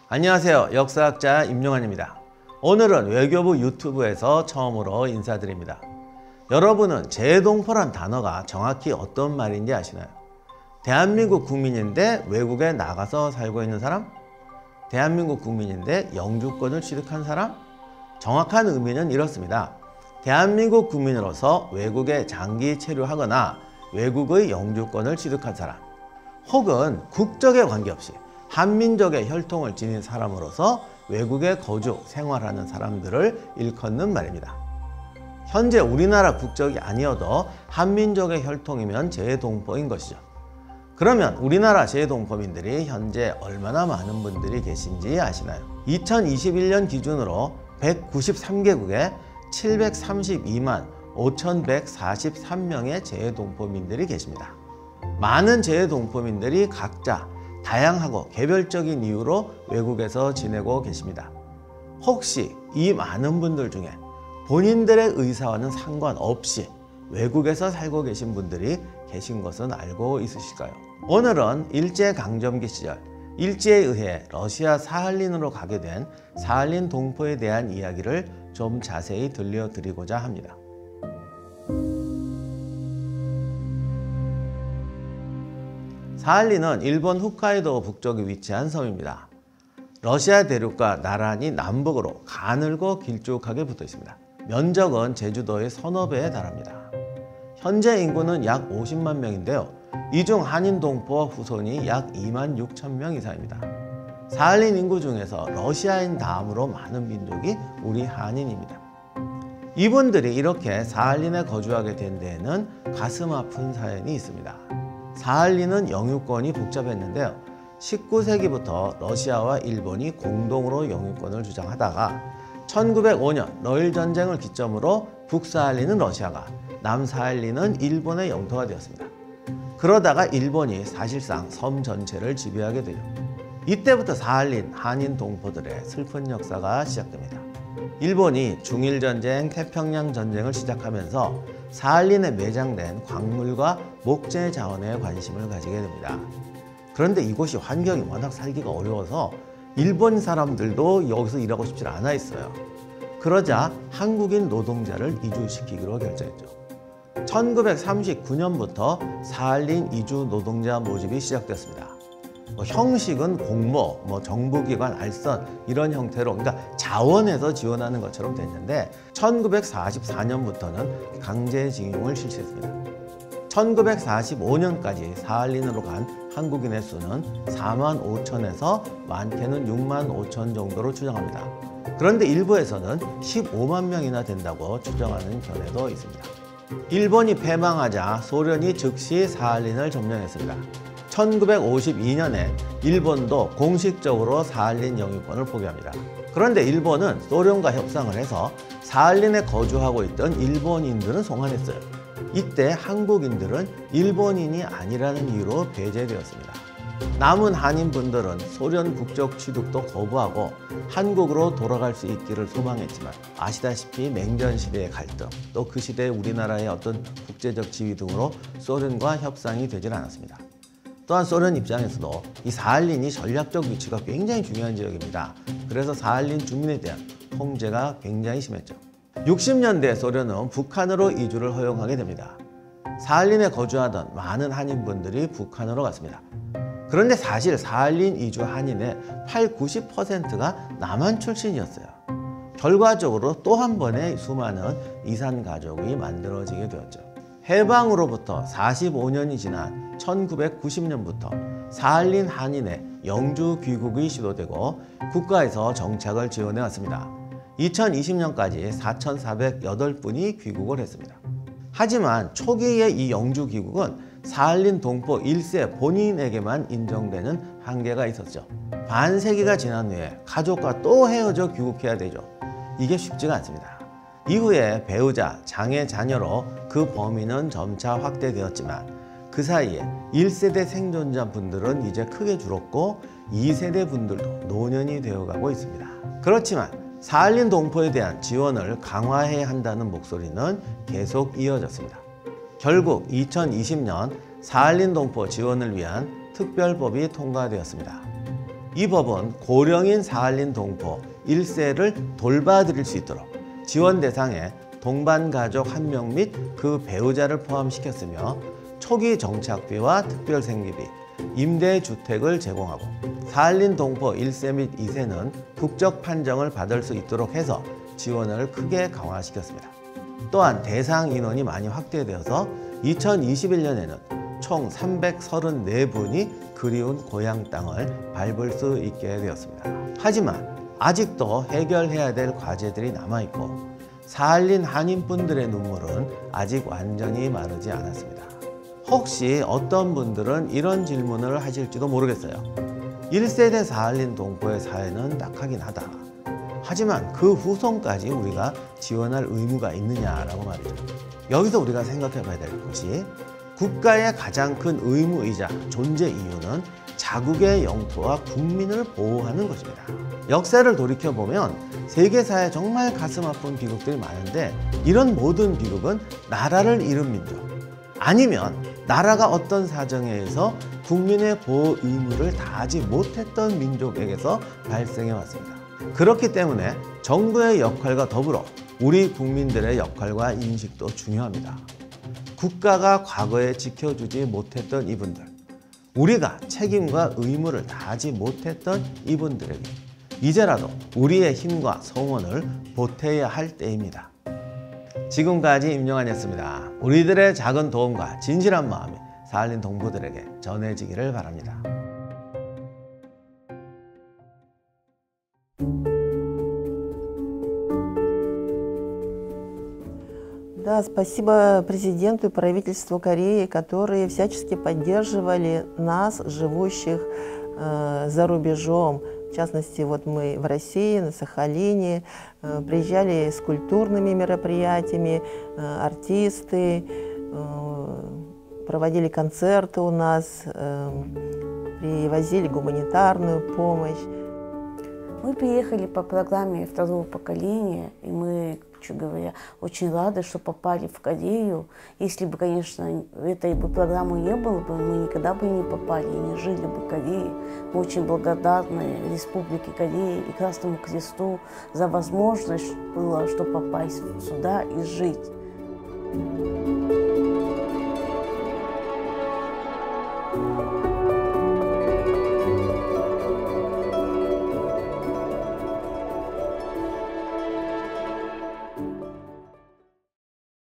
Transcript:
안녕하세요. 역사학자 임용환입니다. 오늘은 외교부 유튜브에서 처음으로 인사드립니다. 여러분은 재동포란 단어가 정확히 어떤 말인지 아시나요? 대한민국 국민인데 외국에 나가서 살고 있는 사람? 대한민국 국민인데 영주권을 취득한 사람? 정확한 의미는 이렇습니다. 대한민국 국민으로서 외국에 장기 체류하거나 외국의 영주권을 취득한 사람, 혹은 국적에 관계없이 한민족의 혈통을 지닌 사람으로서 외국에 거주, 생활하는 사람들을 일컫는 말입니다. 현재 우리나라 국적이 아니어도 한민족의 혈통이면 재동포인 것이죠. 그러면 우리나라 재동포민들이 현재 얼마나 많은 분들이 계신지 아시나요? 2021년 기준으로 193개국에 732만 5,143명의 재동포민들이 계십니다. 많은 재동포민들이 각자 다양하고 개별적인 이유로 외국에서 지내고 계십니다. 혹시 이 많은 분들 중에 본인들의 의사와는 상관없이 외국에서 살고 계신 분들이 계신 것은 알고 있으실까요? 오늘은 일제강점기 시절 일제에 의해 러시아 사할린으로 가게 된 사할린 동포에 대한 이야기를 좀 자세히 들려드리고자 합니다. 사할린은 일본 홋카이도 북쪽에 위치한 섬입니다. 러시아 대륙과 나란히 남북으로 가늘고 길쭉하게 붙어 있습니다. 면적은 제주도의 서너 배에 달합니다. 현재 인구는 약 50만 명인데요. 이 중 한인 동포 후손이 약 2만 6천 명 이상입니다. 사할린 인구 중에서 러시아인 다음으로 많은 민족이 우리 한인입니다. 이분들이 이렇게 사할린에 거주하게 된 데에는 가슴 아픈 사연이 있습니다. 사할린은 영유권이 복잡했는데요. 19세기부터 러시아와 일본이 공동으로 영유권을 주장하다가 1905년 러일 전쟁을 기점으로 북사할린은 러시아가, 남사할린은 일본의 영토가 되었습니다. 그러다가 일본이 사실상 섬 전체를 지배하게 되죠. 이때부터 사할린 한인 동포들의 슬픈 역사가 시작됩니다. 일본이 중일전쟁, 태평양 전쟁을 시작하면서 사할린에 매장된 광물과 목재 자원에 관심을 가지게 됩니다. 그런데 이곳이 환경이 워낙 살기가 어려워서 일본 사람들도 여기서 일하고 싶지 않아 했어요. 그러자 한국인 노동자를 이주시키기로 결정했죠. 1939년부터 사할린 이주 노동자 모집이 시작됐습니다. 형식은 공모, 정부기관, 알선 이런 형태로, 그러니까 자원에서 지원하는 것처럼 됐는데 1944년부터는 강제징용을 실시했습니다. 1945년까지 사할린으로 간 한국인의 수는 4만 5천에서 많게는 6만 5천 정도로 추정합니다. 그런데 일부에서는 15만 명이나 된다고 추정하는 견해도 있습니다. 일본이 패망하자 소련이 즉시 사할린을 점령했습니다. 1952년에 일본도 공식적으로 사할린 영유권을 포기합니다. 그런데 일본은 소련과 협상을 해서 사할린에 거주하고 있던 일본인들은 송환했어요. 이때 한국인들은 일본인이 아니라는 이유로 배제되었습니다. 남은 한인분들은 소련 국적 취득도 거부하고 한국으로 돌아갈 수 있기를 소망했지만 아시다시피 냉전 시대의 갈등, 또 그 시대 우리나라의 어떤 국제적 지위 등으로 소련과 협상이 되질 않았습니다. 또한 소련 입장에서도 이 사할린이 전략적 위치가 굉장히 중요한 지역입니다. 그래서 사할린 주민에 대한 통제가 굉장히 심했죠. 60년대 소련은 북한으로 이주를 허용하게 됩니다. 사할린에 거주하던 많은 한인분들이 북한으로 갔습니다. 그런데 사실 사할린 이주 한인의 80~90%가 남한 출신이었어요. 결과적으로 또 한 번의 수많은 이산 가족이 만들어지게 되었죠. 해방으로부터 45년이 지난 1990년부터 사할린 한인의 영주 귀국이 시도되고 국가에서 정착을 지원해 왔습니다. 2020년까지 4,408분이 귀국을 했습니다. 하지만 초기의 이 영주 귀국은 사할린 동포 1세 본인에게만 인정되는 한계가 있었죠. 반세기가 지난 후에 가족과 또 헤어져 귀국해야 되죠. 이게 쉽지가 않습니다. 이후에 배우자, 장애, 자녀로 그 범위는 점차 확대되었지만 그 사이에 1세대 생존자 분들은 이제 크게 줄었고 2세대 분들도 노년이 되어가고 있습니다. 그렇지만 사할린 동포에 대한 지원을 강화해야 한다는 목소리는 계속 이어졌습니다. 결국 2020년 사할린 동포 지원을 위한 특별법이 통과되었습니다. 이 법은 고령인 사할린 동포 1세를 돌봐드릴 수 있도록 지원 대상에 동반 가족 1명 및 그 배우자를 포함시켰으며 초기 정착비와 특별 생계비, 임대주택을 제공하고 사할린 동포 1세 및 2세는 국적 판정을 받을 수 있도록 해서 지원을 크게 강화시켰습니다. 또한 대상 인원이 많이 확대되어서 2021년에는 총 334분이 그리운 고향 땅을 밟을 수 있게 되었습니다. 하지만 아직도 해결해야 될 과제들이 남아있고 사할린 한인분들의 눈물은 아직 완전히 마르지 않았습니다. 혹시 어떤 분들은 이런 질문을 하실지도 모르겠어요. 1세대 사할린 동포의 사회는 딱하긴 하다. 하지만 그 후손까지 우리가 지원할 의무가 있느냐라고 말이죠. 여기서 우리가 생각해 봐야 될 것이 국가의 가장 큰 의무이자 존재 이유는 자국의 영토와 국민을 보호하는 것입니다. 역사를 돌이켜보면 세계사에 정말 가슴 아픈 비극들이 많은데 이런 모든 비극은 나라를 잃은 민족 아니면 나라가 어떤 사정에 의해서 국민의 보호 의무를 다하지 못했던 민족에게서 발생해 왔습니다. 그렇기 때문에 정부의 역할과 더불어 우리 국민들의 역할과 인식도 중요합니다. 국가가 과거에 지켜주지 못했던 이분들, 우리가 책임과 의무를 다하지 못했던 이분들에게 이제라도 우리의 힘과 성원을 보태야 할 때입니다. 지금까지 임영환이었습니다. 우리들의 작은 도움과 진실한 마음이 사할린 동포들에게 전해지기를 바랍니다. Да, спасибо президенту и правительству Кореи, которые всячески поддерживали нас, живущих за рубежом. В частности, вот мы в России, на Сахалине, приезжали с культурными мероприятиями, артисты, проводили концерты у нас, привозили гуманитарную помощь. Мы приехали по программе второго поколения, и мы, говоря, очень рады, что попали в Корею. Если бы, конечно, этой бы программы не было бы, мы никогда бы не попали и не жили бы в Корее. Мы очень благодарны Республике Корея и Красному Кресту за возможность было, что попасть сюда и жить.